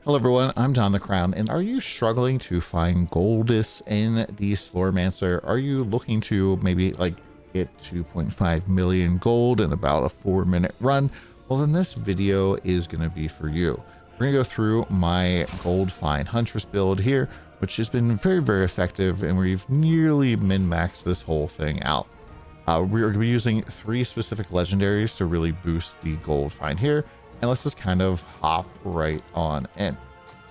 Hello everyone, I'm DonTheCrown, and are you struggling to find Goldus in the Slormancer? Are you looking to maybe like get 2.5 million gold in about a 4-minute run? Well, then this video is going to be for you. We're going to go through my gold find Huntress build here, which has been very effective, and we've nearly min-maxed this whole thing out. We're going to be using 3 specific legendaries to really boost the gold find here. And let's just kind of hop right on in.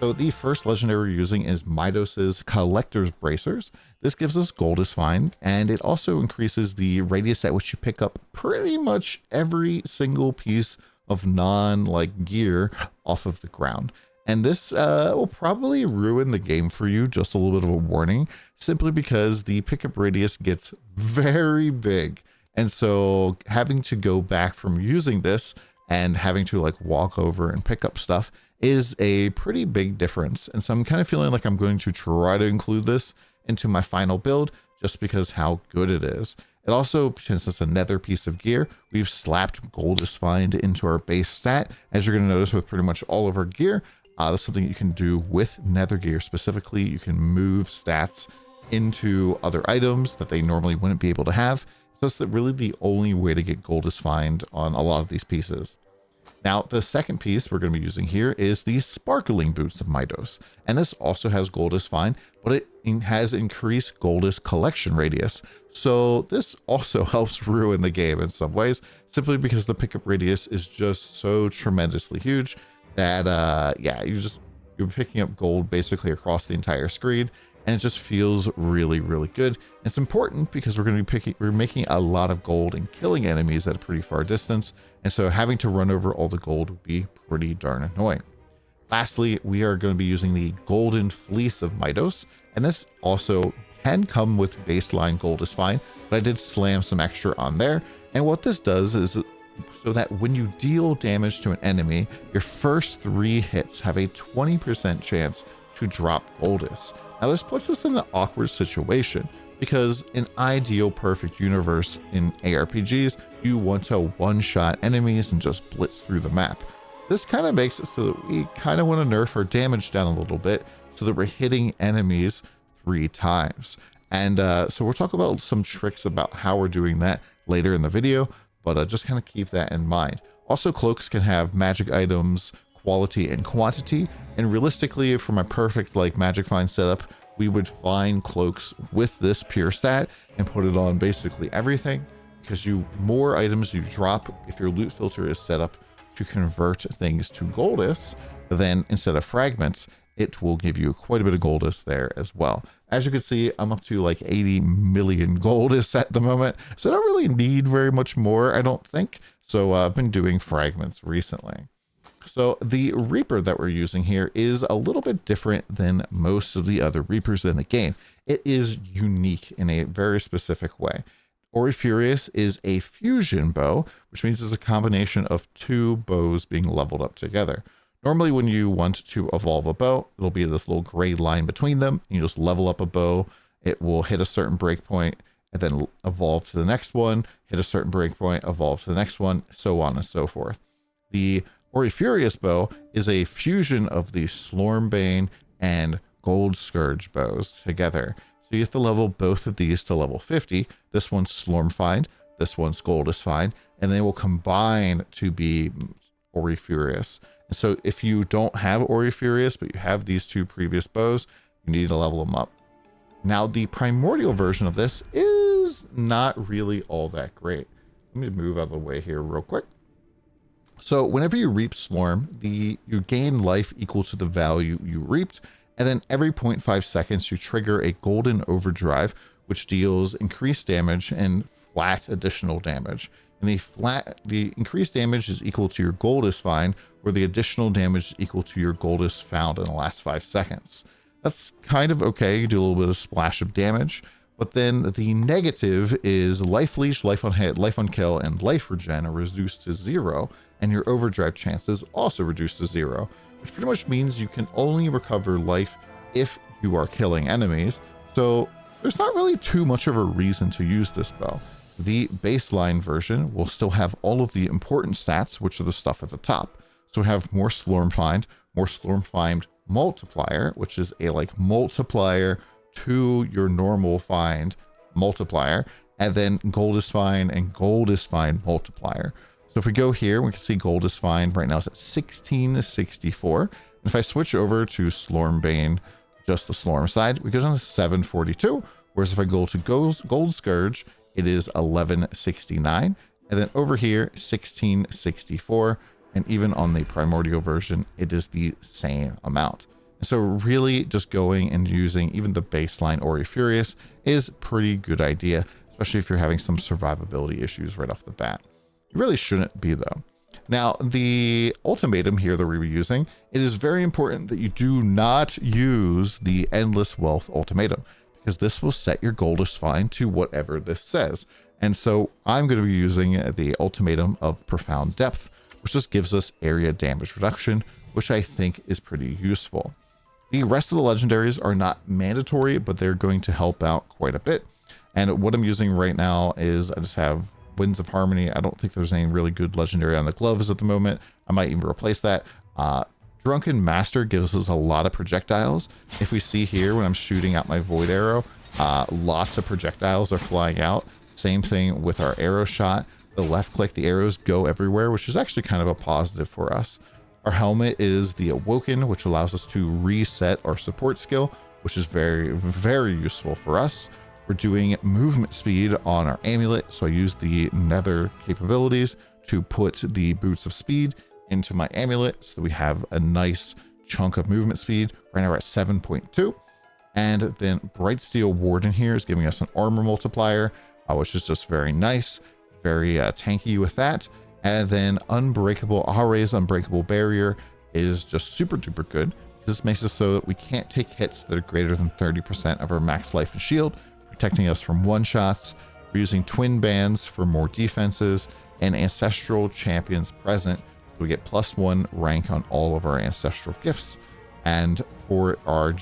So the first legendary we're using is Midos's Collector's Bracers. This gives us Goldus find, and it also increases the radius at which you pick up pretty much every single piece of non-like gear off of the ground. And this will probably ruin the game for you, just a little bit of a warning, simply because the pickup radius gets very big. And so having to go back from using this and having to like walk over and pick up stuff is a pretty big difference. And so I'm kind of feeling like I'm going to try to include this into my final build just because how good it is. It also, since it's a nether piece of gear, we've slapped Goldus find into our base stat. As you're going to notice with pretty much all of our gear, that's something you can do with nether gear specifically. You can move stats into other items that they normally wouldn't be able to have. So it's really the only way to get Goldus find on a lot of these pieces. Now, the second piece we're going to be using here is the Sparkling Boots of Midos. And this also has Goldus find, but it has increased Goldus collection radius. So this also helps ruin the game in some ways, simply because the pickup radius is just so tremendously huge that, yeah, you're picking up gold basically across the entire screen. And it just feels really good. It's important because we're making a lot of gold and killing enemies at a pretty far distance, and so having to run over all the gold would be pretty darn annoying. Lastly, we are going to be using the Golden Fleece of Midos, and this also can come with baseline Goldus find, but I did slam some extra on there. And what this does is so that when you deal damage to an enemy, your first 3 hits have a 20% chance to drop Goldus. Now this puts us in an awkward situation because in ideal perfect universe in ARPGs, you want to one-shot enemies and just blitz through the map. This kind of makes it so that we kind of want to nerf our damage down a little bit so that we're hitting enemies 3 times. And so we'll talk about some tricks about how we're doing that later in the video, but just kind of keep that in mind. Also, cloaks can have magic items, quality and quantity, and realistically for my perfect like magic find setup, we would find cloaks with this pure stat and put it on basically everything, because more items you drop if your loot filter is set up to convert things to Goldus, then instead of fragments, it will give you quite a bit of Goldus there as well. As you can see, I'm up to like 80 million Goldus at the moment, so I don't really need very much more, I don't think. So I've been doing fragments recently. So the Reaper that we're using here is a little bit different than most of the other Reapers in the game. It is unique in a very specific way. Ori Furious is a fusion bow, which means it's a combination of 2 bows being leveled up together. Normally when you want to evolve a bow, it'll be this little gray line between them. You just level up a bow, it will hit a certain breakpoint, and then evolve to the next one, hit a certain breakpoint, evolve to the next one, so on and so forth. The Ori Furious bow is a fusion of the Slormbane and Gold Scourge bows together. So you have to level both of these to level 50. This one's Slorm find, this one's Goldus find, and they will combine to be Ori Furious. And so if you don't have Ori Furious, but you have these 2 previous bows, you need to level them up. Now the primordial version of this is not really all that great. Let me move out of the way here real quick. So whenever you reap Slorm, you gain life equal to the value you reaped, and then every 0.5 seconds you trigger a golden overdrive, which deals increased damage and flat additional damage. And the increased damage is equal to your Goldus find, where the additional damage is equal to your Goldus found in the last 5 seconds. That's kind of okay. You do a little bit of splash of damage. But then the negative is life leech, life on hit, life on kill, and life regen are reduced to 0, and your overdrive chances also reduced to 0, which pretty much means you can only recover life if you are killing enemies. So there's not really too much of a reason to use this bow. The baseline version will still have all of the important stats, which are the stuff at the top. So we have more Slorm find, more Slorm Find multiplier, which is a like multiplier to your normal find multiplier, and then Goldus Find and Goldus Find multiplier. So if we go here, we can see Goldus Find right now is at 1664. And if I switch over to Slormbane, just the Slorm side, we go down to 742. Whereas if I go to Gold Scourge, it is 1169. And then over here, 1664. And even on the primordial version, it is the same amount. And so really just going and using even the baseline Ori Furious is a pretty good idea, especially if you're having some survivability issues right off the bat. It really shouldn't be though. Now, the ultimatum here that we're using, it is very important that you do not use the Endless Wealth ultimatum, because this will set your Goldus Find to whatever this says. And so I'm going to be using the ultimatum of Profound Depth, which just gives us area damage reduction, which I think is pretty useful. The rest of the legendaries are not mandatory, but they're going to help out quite a bit. And what I'm using right now is I just have Winds of Harmony. I don't think there's any really good legendary on the gloves at the moment. I might even replace that. Drunken Master gives us a lot of projectiles. If we see here when I'm shooting out my Void Arrow, lots of projectiles are flying out. Same thing with our arrow shot. The left click, the arrows go everywhere, which is actually kind of a positive for us. Our helmet is the Awoken, which allows us to reset our support skill, which is very, very useful for us. We're doing movement speed on our amulet, so I use the nether capabilities to put the boots of speed into my amulet, so that we have a nice chunk of movement speed. Right now we're at 7.2. And then Bright Steel Warden here is giving us an armor multiplier, which is just very nice, very tanky with that. And then Unbreakable Are's Unbreakable Barrier is just super duper good. This makes it so that we can't take hits that are greater than 30% of our max life and shield, protecting us from one-shots. We're using Twin Bands for more defenses, and Ancestral Champions Present, so we get +1 rank on all of our ancestral gifts. And for our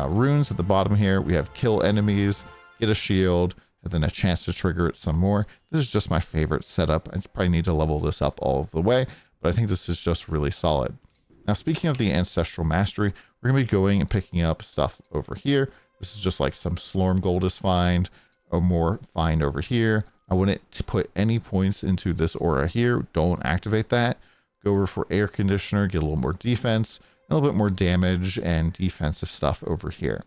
runes at the bottom here, we have Kill Enemies, Get a Shield, and then a chance to trigger it some more. This is just my favorite setup. I probably need to level this up all of the way, but I think this is just really solid. Now, speaking of the Ancestral Mastery, we're going to be going and picking up stuff over here. This is just like some Slorm Goldus Find, or more Find over here. I wouldn't put any points into this aura here. Don't activate that. Go over for Air Conditioner, get a little more defense, a little bit more damage and defensive stuff over here.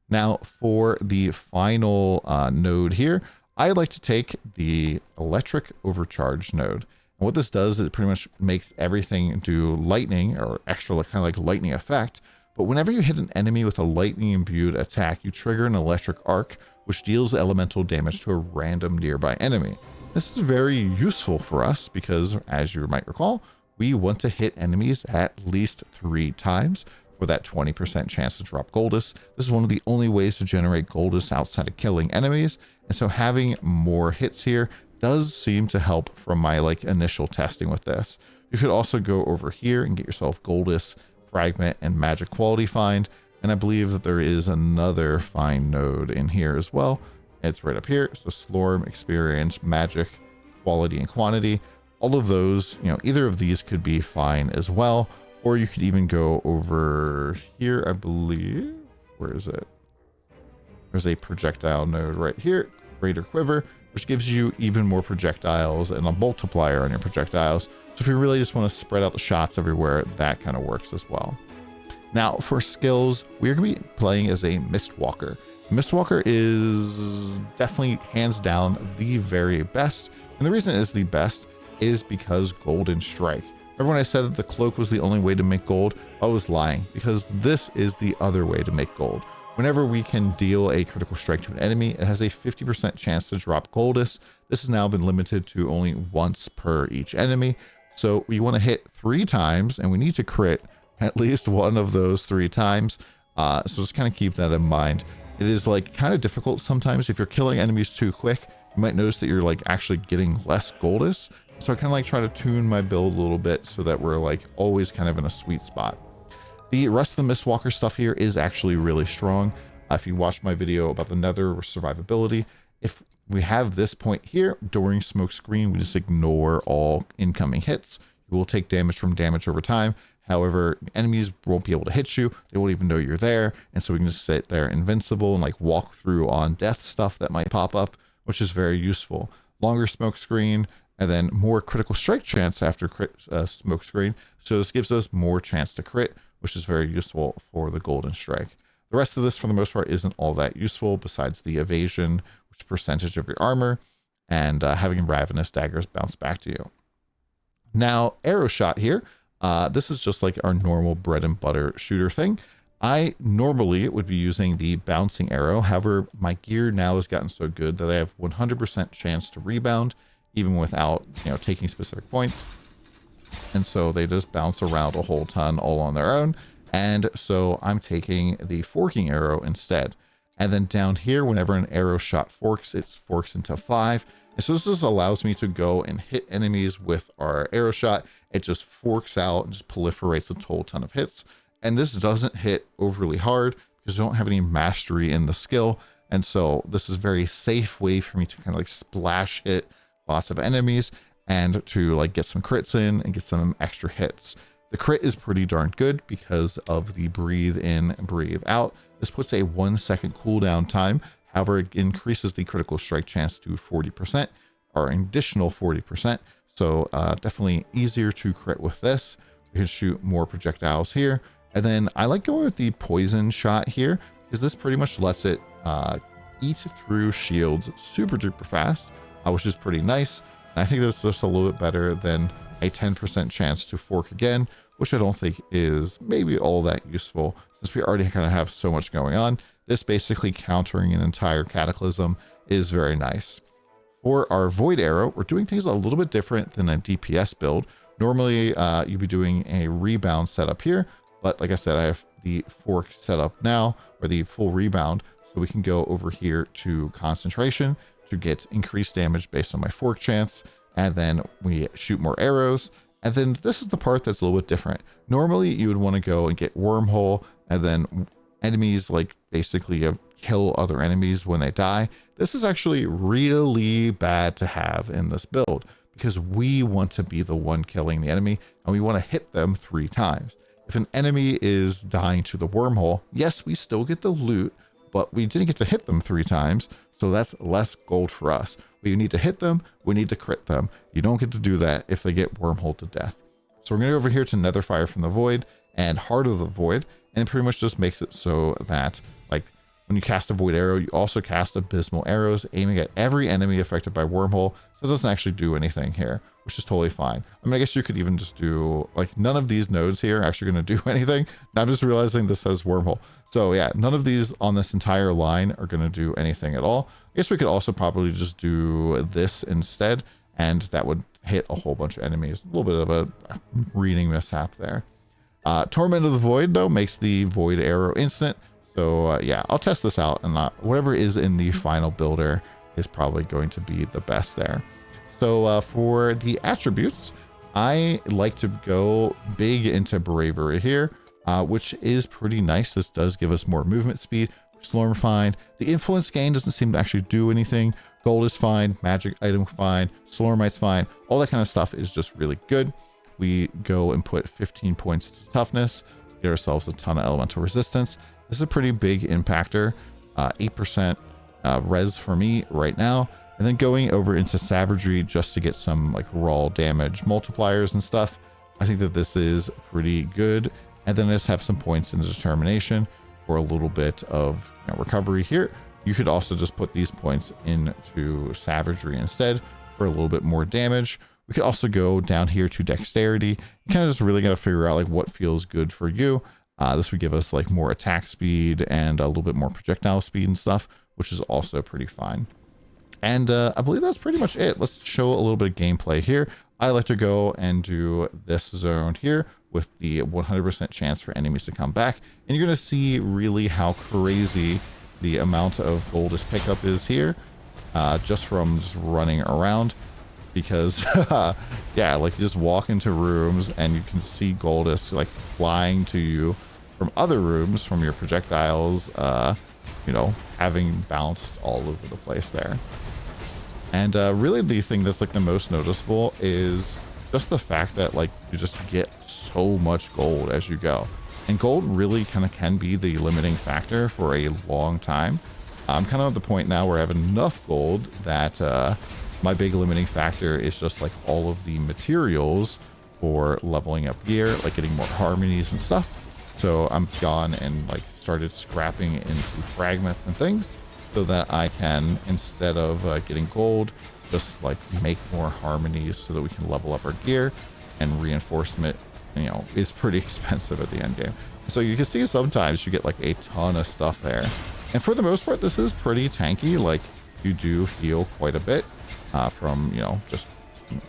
Now, for the final node here, I like to take the Electric Overcharge node. And what this does is it pretty much makes everything do lightning, or extra kind of like lightning effect. But whenever you hit an enemy with a lightning imbued attack, you trigger an electric arc, which deals elemental damage to a random nearby enemy. This is very useful for us because, as you might recall, we want to hit enemies at least 3 times for that 20% chance to drop Goldus. This is one of the only ways to generate Goldus outside of killing enemies. And so having more hits here does seem to help from my initial testing with this. You could also go over here and get yourself Goldus, Fragment, and Magic Quality Find. And I believe that there is another Find node in here as well. It's right up here. So Slorm, Experience, Magic, Quality, and Quantity. All of those, either of these could be fine as well. Or you could even go over here, I believe. Where is it? There's a projectile node right here, Greater Quiver, which gives you even more projectiles and a multiplier on your projectiles. So if you really just want to spread out the shots everywhere, that kind of works as well. Now, for skills, we're going to be playing as a Mistwalker. Mistwalker is definitely hands down the very best. And the reason it is the best is because Golden Strike. Remember when I said that the cloak was the only way to make gold? I was lying, because this is the other way to make gold. Whenever we can deal a critical strike to an enemy, it has a 50% chance to drop Goldus. This has now been limited to only once per each enemy. So we want to hit 3 times, and we need to crit at least one of those 3 times. So just kind of keep that in mind. It is kind of difficult sometimes if you're killing enemies too quick. You might notice that you're actually getting less Goldus. So I kind of try to tune my build a little bit so that we're always kind of in a sweet spot. The rest of the Mistwalker stuff here is actually really strong. If you watched my video about the Nether survivability, if we have this point here during Smoke Screen, we just ignore all incoming hits. You will take damage from damage over time. However, enemies won't be able to hit you. They won't even know you're there. And so we can just sit there invincible and like walk through on death stuff that might pop up, which is very useful. Longer smoke screen, and then more critical strike chance after smoke screen. So this gives us more chance to crit, which is very useful for the golden strike. The rest of this, for the most part, isn't all that useful besides the evasion, which is percentage of your armor, and having ravenous daggers bounce back to you. Now, arrow shot here. This is just like our normal bread and butter shooter thing. I normally would be using the bouncing arrow. However, my gear now has gotten so good that I have 100% chance to rebound, even without, taking specific points. And so they just bounce around a whole ton all on their own. And so I'm taking the forking arrow instead. And then down here, whenever an arrow shot forks, it forks into 5. And so this just allows me to go and hit enemies with our arrow shot. It just forks out and just proliferates a whole ton of hits. And this doesn't hit overly hard because I don't have any mastery in the skill. And so this is a very safe way for me to kind of like splash hit lots of enemies and to like get some crits in and get some extra hits. The crit is pretty darn good because of the breathe in, breathe out. This puts a 1 second cooldown time. However, it increases the critical strike chance to 40% or an additional 40%. So definitely easier to crit with this. We can shoot more projectiles here. And then I like going with the poison shot here because this pretty much lets it eat through shields super duper fast, which is pretty nice. And I think this is just a little bit better than a 10% chance to fork again, which I don't think is maybe all that useful since we already kind of have so much going on. This basically countering an entire cataclysm is very nice. For our void arrow, we're doing things a little bit different than a DPS build. Normally, you'd be doing a rebound setup here, but like I said, I have the fork set up now, or the full rebound, so we can go over here to concentration to get increased damage based on my fork chance, and then we shoot more arrows. And then this is the part that's a little bit different. Normally, you would want to go and get wormhole, and then enemies like basically kill other enemies when they die. This is actually really bad to have in this build because we want to be the one killing the enemy and we want to hit them 3 times. If an enemy is dying to the wormhole, yes, we still get the loot, but we didn't get to hit them 3 times. So that's less gold for us. We need to hit them. We need to crit them. You don't get to do that if they get wormhole to death. So we're going to go over here to Netherfire from the Void and Heart of the Void. And it pretty much just makes it so that like when you cast a Void Arrow, you also cast Abysmal Arrows aiming at every enemy affected by wormhole. So it doesn't actually do anything here, which is totally fine. I mean, I guess you could even just do like none of these nodes here are actually going to do anything. Now I'm just realizing this says wormhole. So yeah, none of these on this entire line are going to do anything at all. I guess we could also probably just do this instead, and that would hit a whole bunch of enemies. A little bit of a reading mishap there. Torment of the Void, though, makes the Void Arrow instant. So yeah, I'll test this out, and whatever is in the final builder is probably going to be the best there. So for the attributes, I like to go big into Bravery here, which is pretty nice. This does give us more movement speed. Slorm fine. The influence gain doesn't seem to actually do anything. Gold is fine. Magic item fine. Slormite's fine. All that kind of stuff is just really good. We go and put 15 points to toughness to get ourselves a ton of elemental resistance. This is a pretty big impactor. 8% res for me right now. And then going over into Savagery just to get some like raw damage multipliers and stuff. I think that this is pretty good. And then I just have some points in Determination for a little bit of recovery here. You could also just put these points into Savagery instead for a little bit more damage. We could also go down here to Dexterity. You kind of just really got to figure out like what feels good for you. This would give us like more attack speed and a little bit more projectile speed and stuff, which is also pretty fine. And I believe that's pretty much it. Let's show a little bit of gameplay here. I like to go and do this zone here with the 100% chance for enemies to come back. And you're going to see really how crazy the amount of Goldus pickup is here, just from just running around. Because, yeah, like you just walk into rooms and you can see Goldus like flying to you from other rooms from your projectiles, having bounced all over the place there. And really the thing that's like the most noticeable is just the fact that like you just get so much gold as you go. And gold really kind of can be the limiting factor for a long time. I'm kind of at the point now where I have enough gold that my big limiting factor is just like all of the materials for leveling up gear, like getting more harmonies and stuff. So I'm gone and like started scrapping into fragments and things so that I can, instead of getting gold, just like make more harmonies so that we can level up our gear. And reinforcement, you know, is pretty expensive at the end game. So you can see sometimes you get like a ton of stuff there. And for the most part, this is pretty tanky. Like you do heal quite a bit from, you know, just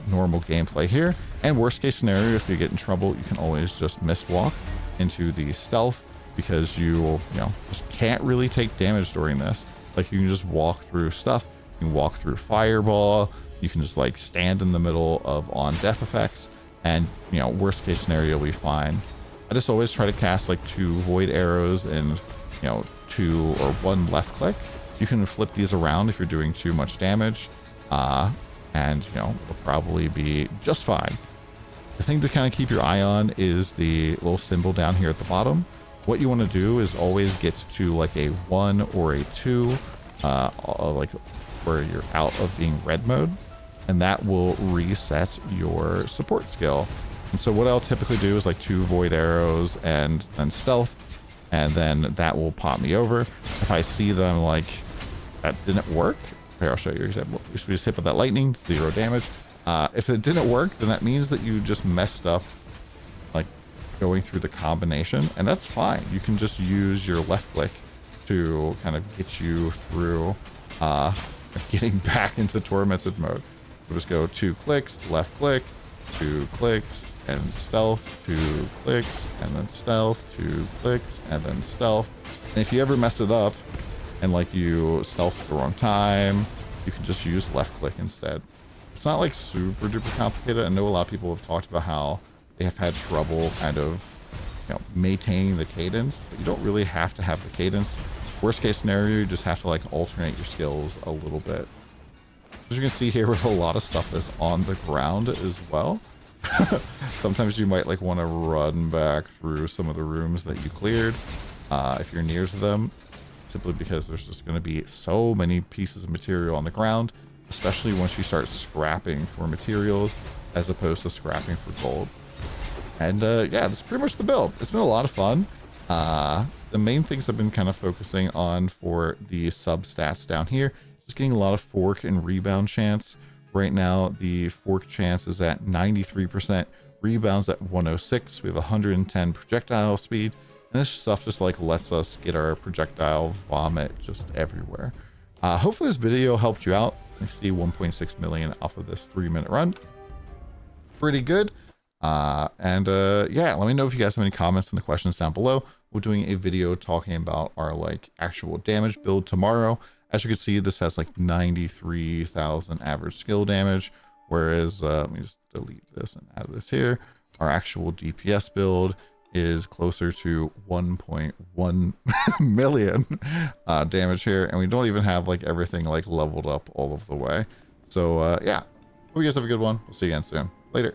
normal gameplay here. And worst case scenario, if you get in trouble, you can always just mistwalk into the stealth, because you know, just can't really take damage during this. Like you can just walk through stuff. You can walk through fireball. You can just like stand in the middle of on death effects, and you know, worst case scenario, you'll be fine. I just always try to cast like 2 void arrows and, you know, 2 or 1 left click. You can flip these around if you're doing too much damage, and you know, it'll probably be just fine. The thing to kind of keep your eye on is the little symbol down here at the bottom. What you want to do is always get to like a 1 or a 2, like where you're out of being red mode, and that will reset your support skill. And so what I'll typically do is like 2 void arrows and then stealth, and then that will pop me over. If I see them like that didn't work, here I'll show you an example. We just hit with that lightning, 0 damage. If it didn't work, then that means that you just messed up like going through the combination, and that's fine. You can just use your left click to kind of get you through getting back into tormented mode. We'll just go 2 clicks, left click, 2 clicks, and stealth, 2 clicks, and then stealth, 2 clicks, and then stealth. And if you ever mess it up and like you stealth at the wrong time, you can just use left click instead. It's not like super duper complicated. I know a lot of people have talked about how they have had trouble kind of, you know, maintaining the cadence, but you don't really have to have the cadence. Worst case scenario, you just have to like alternate your skills a little bit. As you can see here, with a lot of stuff that's on the ground as well. Sometimes you might like want to run back through some of the rooms that you cleared if you're near to them, simply because there's just going to be so many pieces of material on the ground, especially once you start scrapping for materials as opposed to scrapping for gold. And yeah, that's pretty much the build. It's been a lot of fun. The main things I've been kind of focusing on for the sub stats down here, just getting a lot of fork and rebound chance. Right now, the fork chance is at 93%, rebounds at 106. We have 110 projectile speed, and this stuff just like lets us get our projectile vomit just everywhere. Hopefully this video helped you out. I see 1.6 million off of this 3-minute run. Pretty good. Yeah, let me know if you guys have any comments in the questions down below. We're doing a video talking about our like actual damage build tomorrow. As you can see, this has like 93,000 average skill damage, whereas let me just delete this and add this here. Our actual DPS build is closer to 1.1 million damage here, and we don't even have like everything like leveled up all of the way. So yeah, hope you guys have a good one. We'll see you again soon. Later.